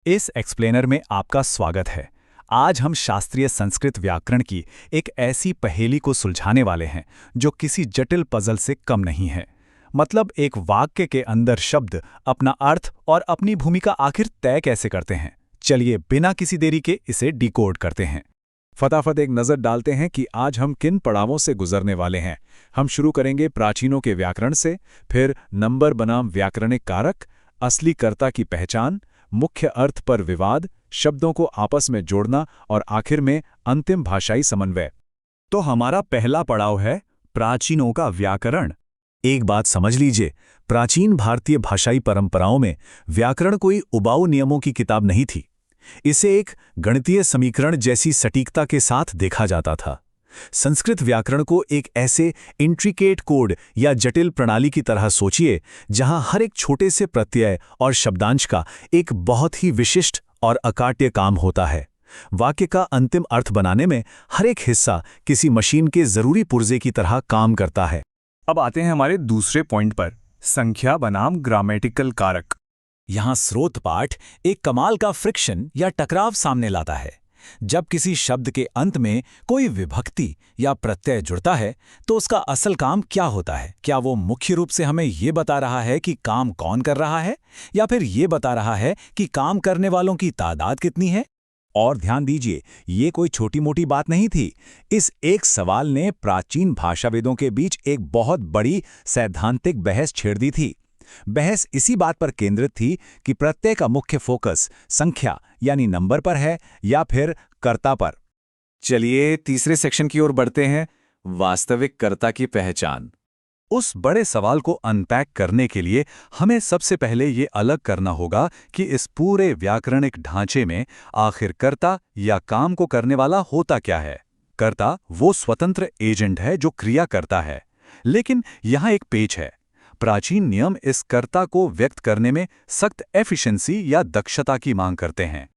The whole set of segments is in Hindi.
इस एक्सप्लेनर में आपका स्वागत है। आज हम शास्त्रीय संस्कृत व्याकरण की एक ऐसी पहेली को सुलझाने वाले हैं जो किसी जटिल पजल से कम नहीं है। मतलब एक वाक्य के अंदर शब्द अपना अर्थ और अपनी भूमिका आखिर तय कैसे करते हैं। चलिए बिना किसी देरी के इसे डिकोड करते हैं। फटाफट एक नज़र डालते हैं कि आज हम किन पड़ावों से गुजरने वाले हैं। हम शुरू करेंगे प्राचीनों के व्याकरण से, फिर नंबर बनाम व्याकरणिक कारक, असली कर्ता की पहचान, मुख्य अर्थ पर विवाद, शब्दों को आपस में जोड़ना और आखिर में अंतिम भाषाई समन्वय। तो हमारा पहला पड़ाव है प्राचीनों का व्याकरण। एक बात समझ लीजिए, प्राचीन भारतीय भाषाई परंपराओं में व्याकरण कोई उबाऊ नियमों की किताब नहीं थी। इसे एक गणितीय समीकरण जैसी सटीकता के साथ देखा जाता था। संस्कृत व्याकरण को एक ऐसे इंट्रिकेट कोड या जटिल प्रणाली की तरह सोचिए जहां हर एक छोटे से प्रत्यय और शब्दांश का एक बहुत ही विशिष्ट और अकाट्य काम होता है। वाक्य का अंतिम अर्थ बनाने में हर एक हिस्सा किसी मशीन के जरूरी पुर्जे की तरह काम करता है। अब आते हैं हमारे दूसरे पॉइंट पर, संख्या बनाम ग्रामेटिकल कारक। यहाँ स्रोत पाठ एक कमाल का फ्रिक्शन या टकराव सामने लाता है। जब किसी शब्द के अंत में कोई विभक्ति या प्रत्यय जुड़ता है तो उसका असल काम क्या होता है? क्या वो मुख्य रूप से हमें ये बता रहा है कि काम कौन कर रहा है, या फिर ये बता रहा है कि काम करने वालों की तादाद कितनी है? और ध्यान दीजिए, ये कोई छोटी मोटी बात नहीं थी। इस एक सवाल ने प्राचीन भाषाविदों के बीच एक बहुत बड़ी सैद्धांतिक बहस छेड़ दी थी। बहस इसी बात पर केंद्रित थी कि प्रत्यय का मुख्य फोकस संख्या यानी नंबर पर है या फिर कर्ता पर। चलिए तीसरे सेक्शन की ओर बढ़ते हैं, वास्तविक कर्ता की पहचान। उस बड़े सवाल को अनपैक करने के लिए हमें सबसे पहले ये अलग करना होगा कि इस पूरे व्याकरणिक ढांचे में आखिर कर्ता या काम को करने वाला होता क्या है। कर्ता वो स्वतंत्र एजेंट है जो क्रिया करता है, लेकिन यहाँ एक पेच है। प्राचीन नियम इस कर्ता को व्यक्त करने में सख्त एफिशिएंसी या दक्षता की मांग करते हैं।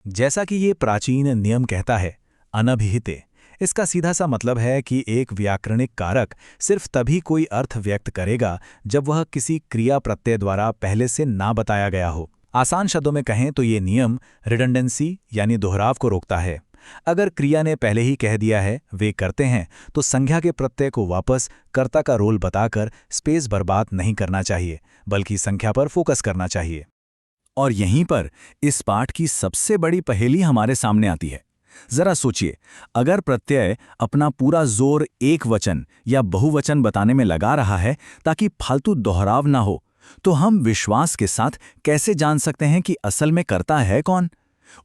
जैसा कि ये प्राचीन नियम कहता है, अनभिहिते। इसका सीधा सा मतलब है कि एक व्याकरणिक कारक सिर्फ तभी कोई अर्थ व्यक्त करेगा जब वह किसी क्रिया प्रत्यय द्वारा पहले से ना बताया गया हो। आसान शब्दों में कहें तो ये नियम रिडंडेंसी यानी दोहराव को रोकता है। अगर क्रिया ने पहले ही कह दिया है वे करते हैं, तो संज्ञा के प्रत्यय को वापस कर्ता का रोल बताकर स्पेस बर्बाद नहीं करना चाहिए, बल्कि संख्या पर फोकस करना चाहिए। और यहीं पर इस पाठ की सबसे बड़ी पहेली हमारे सामने आती है। जरा सोचिए, अगर प्रत्यय अपना पूरा जोर एक वचन या बहुवचन बताने में लगा रहा है ताकि फालतू दोहराव ना हो, तो हम विश्वास के साथ कैसे जान सकते हैं कि असल में कर्ता है कौन?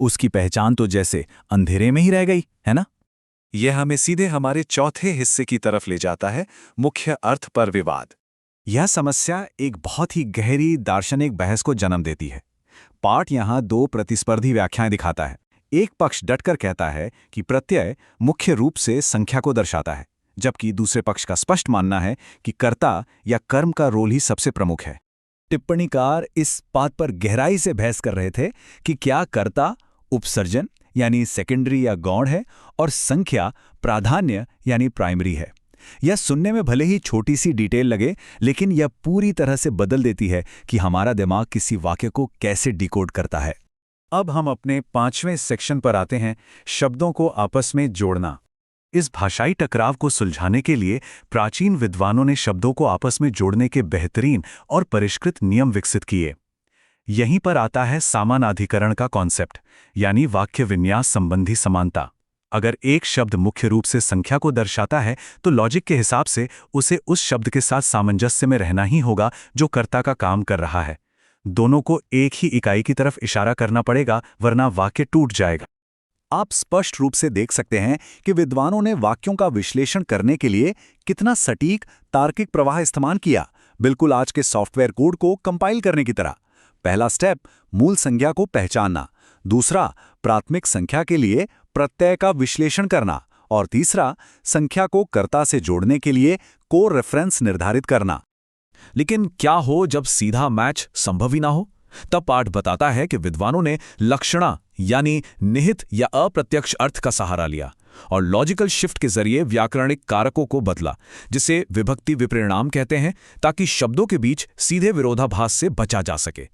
उसकी पहचान तो जैसे अंधेरे में ही रह गई, है ना? यह हमें सीधे हमारे चौथे हिस्से की तरफ ले जाता है, मुख्य अर्थ पर विवाद। यह समस्या एक बहुत ही गहरी दार्शनिक बहस को जन्म देती है। पाठ यहाँ दो प्रतिस्पर्धी व्याख्याएं दिखाता है। एक पक्ष डटकर कहता है कि प्रत्यय मुख्य रूप से संख्या को दर्शाता है, जबकि दूसरे पक्ष का स्पष्ट मानना है कि कर्ता या कर्म का रोल ही सबसे प्रमुख है। टिप्पणीकार इस बात पर गहराई से बहस कर रहे थे कि क्या कर्ता उपसर्जन यानी सेकेंडरी या गौण है और संख्या प्राधान्य यानी प्राइमरी है। यह सुनने में भले ही छोटी सी डिटेल लगे, लेकिन यह पूरी तरह से बदल देती है कि हमारा दिमाग किसी वाक्य को कैसे डिकोड करता है। अब हम अपने 5वें सेक्शन पर आते हैं, शब्दों को आपस में जोड़ना। इस भाषाई टकराव को सुलझाने के लिए प्राचीन विद्वानों ने शब्दों को आपस में जोड़ने के बेहतरीन और परिष्कृत नियम विकसित किए। यहीं पर आता है समानाधिकरण का कॉन्सेप्ट, यानी वाक्य विन्यास संबंधी समानता। अगर एक शब्द मुख्य रूप से संख्या को दर्शाता है तो लॉजिक के हिसाब से उसे उस शब्द के साथ सामंजस्य में रहना ही होगा जो कर्ता का काम कर रहा है। दोनों को एक ही इकाई की तरफ इशारा करना पड़ेगा, वरना वाक्य टूट जाएगा। आप स्पष्ट रूप से देख सकते हैं कि विद्वानों ने वाक्यों का विश्लेषण करने के लिए कितना सटीक तार्किक प्रवाह इस्तेमाल किया, बिल्कुल आज के सॉफ्टवेयर कोड को कंपाइल करने की तरह। पहला स्टेप मूल संज्ञा को पहचानना, दूसरा प्राथमिक संख्या के लिए प्रत्यय का विश्लेषण करना, और तीसरा संख्या को कर्ता से जोड़ने के लिए कोर रेफरेंस निर्धारित करना। लेकिन क्या हो जब सीधा मैच संभव ही ना हो? तब पाठ बताता है कि विद्वानों ने लक्षणा यानी निहित या अप्रत्यक्ष अर्थ का सहारा लिया और लॉजिकल शिफ्ट के जरिए व्याकरणिक कारकों को बदला, जिसे विभक्ति विपरिणाम कहते हैं, ताकि शब्दों के बीच सीधे विरोधाभास से बचा जा सके।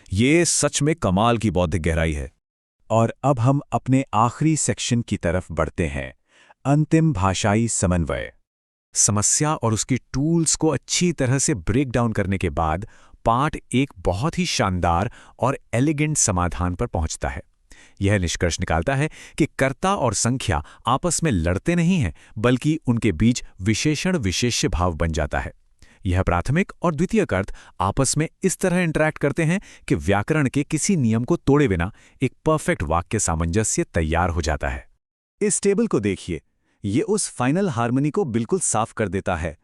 ये सच में कमाल की बौद्धिक गहराई है। और अब हम अपने आखिरी सेक्शन की तरफ बढ़ते हैं, अंतिम भाषाई समन्वय। समस्या और उसकी टूल्स को अच्छी तरह से ब्रेक डाउन करने के बाद पाठ एक बहुत ही शानदार और एलिगेंट समाधान पर पहुंचता है। यह निष्कर्ष निकालता है कि कर्ता और संख्या आपस में लड़ते नहीं हैं, बल्कि उनके बीच विशेषण विशेष्य भाव बन जाता है। यह प्राथमिक और द्वितीयक अर्थ आपस में इस तरह इंटरैक्ट करते हैं कि व्याकरण के किसी नियम को तोड़े बिना एक परफेक्ट वाक्य सामंजस्य तैयार हो जाता है। इस टेबल को देखिए, ये उस फाइनल हार्मनी को बिल्कुल साफ कर देता है।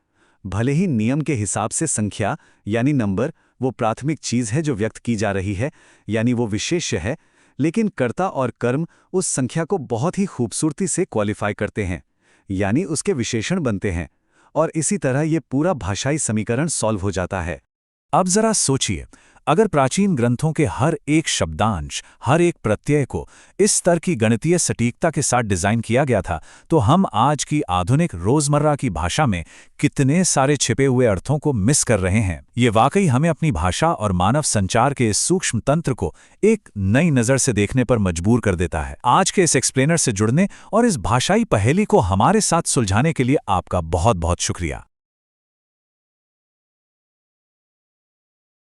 भले ही नियम के हिसाब से संख्या यानी नंबर वो प्राथमिक चीज है जो व्यक्त की जा रही है, यानी वो विशेष्य है, लेकिन कर्ता और कर्म उस संख्या को बहुत ही खूबसूरती से क्वालिफाई करते हैं, यानी उसके विशेषण बनते हैं, और इसी तरह ये पूरा भाषाई समीकरण सॉल्व हो जाता है। अब जरा सोचिए, अगर प्राचीन ग्रंथों के हर एक शब्दांश, हर एक प्रत्यय को इस स्तर की गणितीय सटीकता के साथ डिजाइन किया गया था, तो हम आज की आधुनिक रोजमर्रा की भाषा में कितने सारे छिपे हुए अर्थों को मिस कर रहे हैं। ये वाकई हमें अपनी भाषा और मानव संचार के इस सूक्ष्म तंत्र को एक नई नज़र से देखने पर मजबूर कर देता है। आज के इस एक्सप्लेनर से जुड़ने और इस भाषाई पहेली को हमारे साथ सुलझाने के लिए आपका बहुत बहुत शुक्रिया।